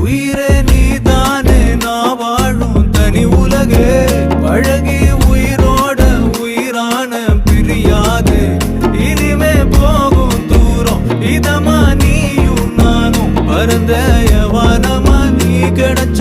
உயிரே நீதானே நான் வாழும் தனி உலகே பழகி உயிரோட உயிரான பிரியாது இனிமே போகும் தூரம் இதமா நீயும் நானும் பரந்த யவானமா நீ கிடைச்ச